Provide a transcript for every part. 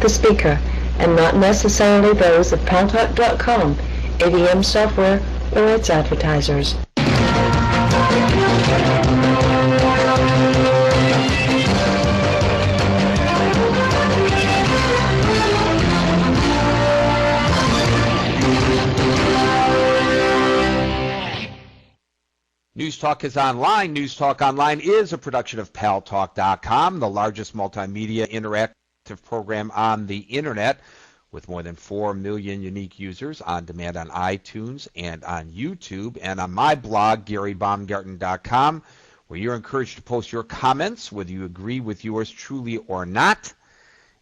the speaker, and not necessarily those of paltalk.com, AVM software, or its advertisers. News Talk is online. News Talk Online is a production of paltalk.com, the largest multimedia interactive program on the internet, with more than 4 million unique users on demand on iTunes and on YouTube, and on my blog, GaryBaumgarten.com, where you're encouraged to post your comments, whether you agree with yours truly or not.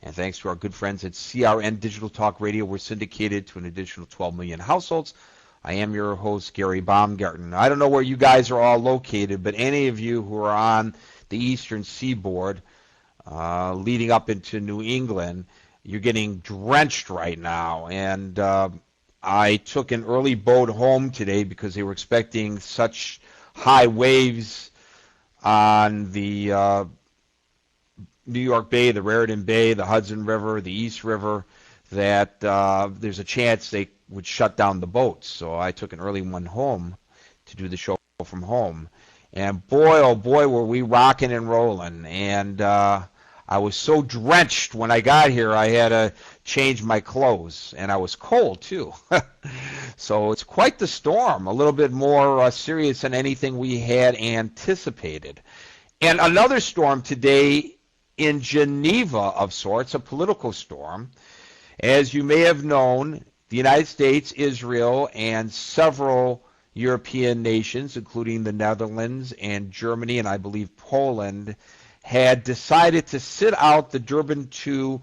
And thanks to our good friends at CRN Digital Talk Radio, we're syndicated to an additional 12 million households. I am your host, Gary Baumgarten. I don't know where you guys are all located, but any of you who are on the eastern seaboard leading up into New England, you're getting drenched right now. And I took an early boat home today because they were expecting such high waves on the New York Bay, the Raritan Bay, the Hudson River, the East River, that there's a chance they would shut down the boats. So I took an early one home to do the show from home. And boy, oh boy, were we rocking and rolling. And I was so drenched when I got here, I had to change my clothes. And I was cold, too. So it's quite the storm, a little bit more serious than anything we had anticipated. And another storm today in Geneva of sorts, a political storm. As you may have known, the United States, Israel, and several European nations, including the Netherlands and Germany, and I believe Poland, had decided to sit out the Durban II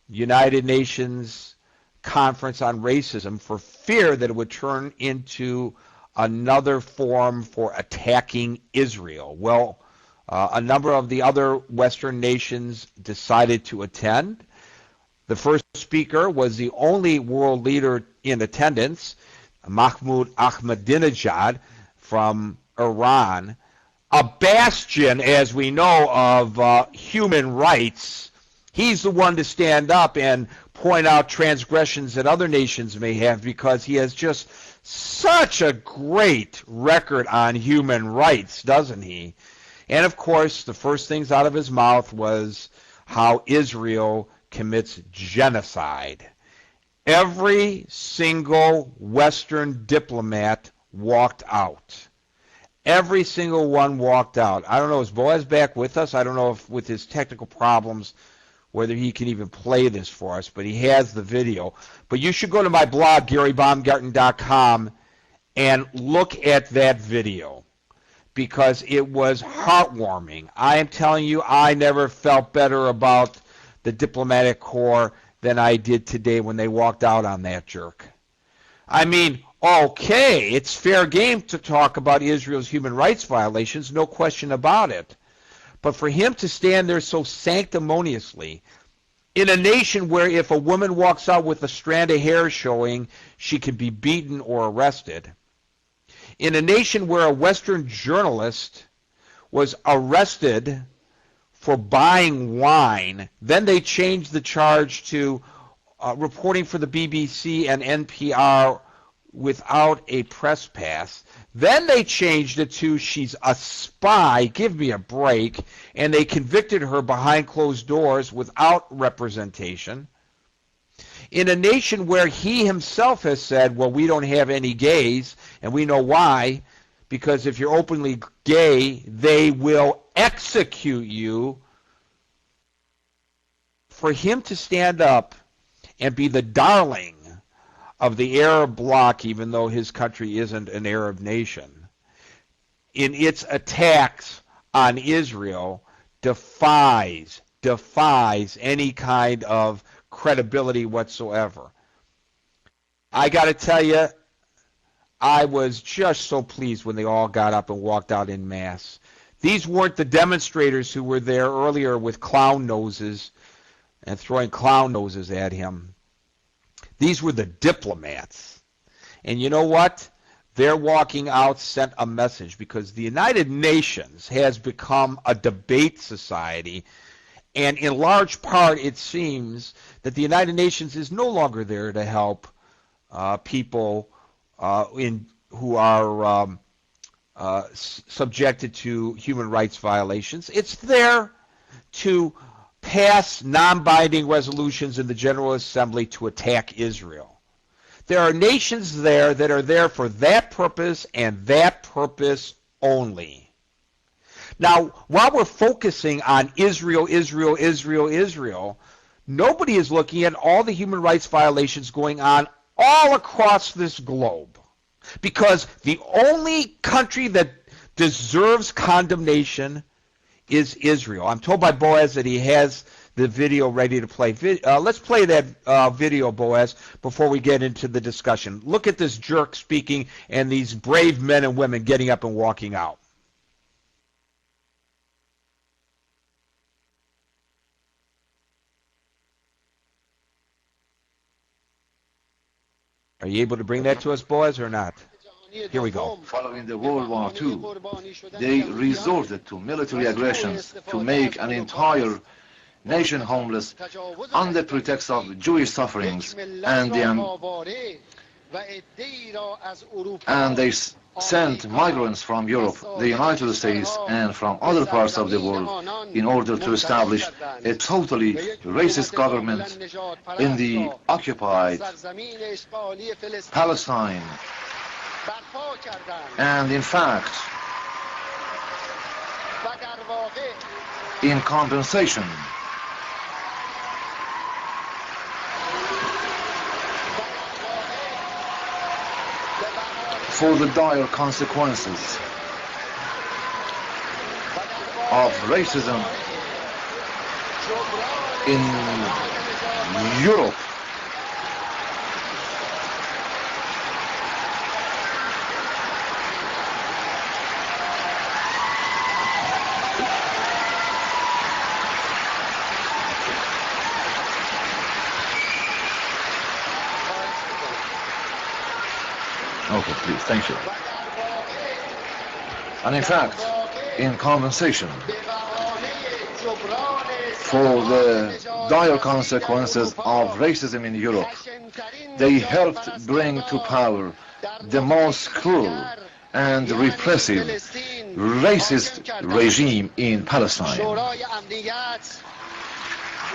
United Nations Conference on Racism for fear that it would turn into another forum for attacking Israel. Well, a number of the other Western nations decided to attend. The first speaker was the only world leader in attendance, Mahmoud Ahmadinejad from Iran, a bastion, as we know, of human rights. He's the one to stand up and point out transgressions that other nations may have, because he has just such a great record on human rights, doesn't he? And of course, the first things out of his mouth was how Israel commits genocide. Every single Western diplomat walked out. Every single one walked out. I don't know, is Boaz back with us? I don't know if with his technical problems whether he can even play this for us, but he has the video. But you should go to my blog, GaryBaumgarten.com, and look at that video, because it was heartwarming. I am telling you, I never felt better about the diplomatic corps than I did today when they walked out on that jerk. I mean, okay, it's fair game to talk about Israel's human rights violations, no question about it. But for him to stand there so sanctimoniously, in a nation where if a woman walks out with a strand of hair showing, she can be beaten or arrested, in a nation where a Western journalist was arrested for buying wine, then they changed the charge to reporting for the BBC and NPR without a press pass. Then they changed it to she's a spy, give me a break, and they convicted her behind closed doors without representation. In a nation where he himself has said, well, we don't have any gays, and we know why, because if you're openly gay, they will execute you. For him to stand up and be the darling of the Arab bloc, even though his country isn't an Arab nation, in its attacks on Israel, defies any kind of credibility whatsoever. I got to tell you, I was just so pleased when they all got up and walked out en masse. These weren't the demonstrators who were there earlier with clown noses and throwing clown noses at him. These were the diplomats. And you know what? Their walking out sent a message, because the United Nations has become a debate society. And in large part, it seems that the United Nations is no longer there to help people who are subjected to human rights violations. It's there to pass non-binding resolutions in the General Assembly to attack Israel. There are nations there that are there for that purpose and that purpose only. Now, while we're focusing on Israel, nobody is looking at all the human rights violations going on all across this globe. Because the only country that deserves condemnation is Israel. I'm told by Boaz that he has the video ready to play. Let's play that video, Boaz, before we get into the discussion. Look at this jerk speaking and these brave men and women getting up and walking out. Are you able to bring that to us, Boaz, or not? Here we go. Following the World War II, they resorted to military aggressions to make an entire nation homeless on the pretext of Jewish sufferings, and they sent migrants from Europe, the United States, and from other parts of the world in order to establish a totally racist government in the occupied Palestine. And in fact, in compensation, for the dire consequences of racism in Europe, okay, please, thank you. And in fact, in compensation for the dire consequences of racism in Europe, they helped bring to power the most cruel and repressive racist regime in Palestine.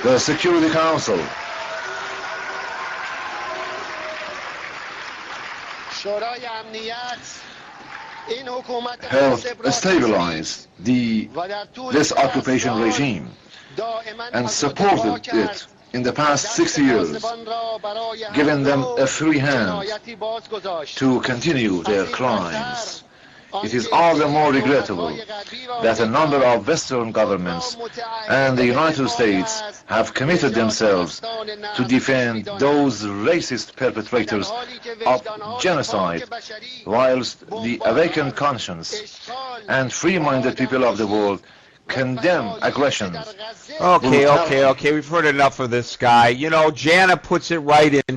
The Security Council helped stabilize this occupation regime and supported it in the past 60 years, giving them a free hand to continue their crimes. It is all the more regrettable that a number of Western governments and the United States have committed themselves to defend those racist perpetrators of genocide, whilst the awakened conscience and free-minded people of the world condemn aggressions. Okay, we've heard enough of this guy. You know, Jana puts it right in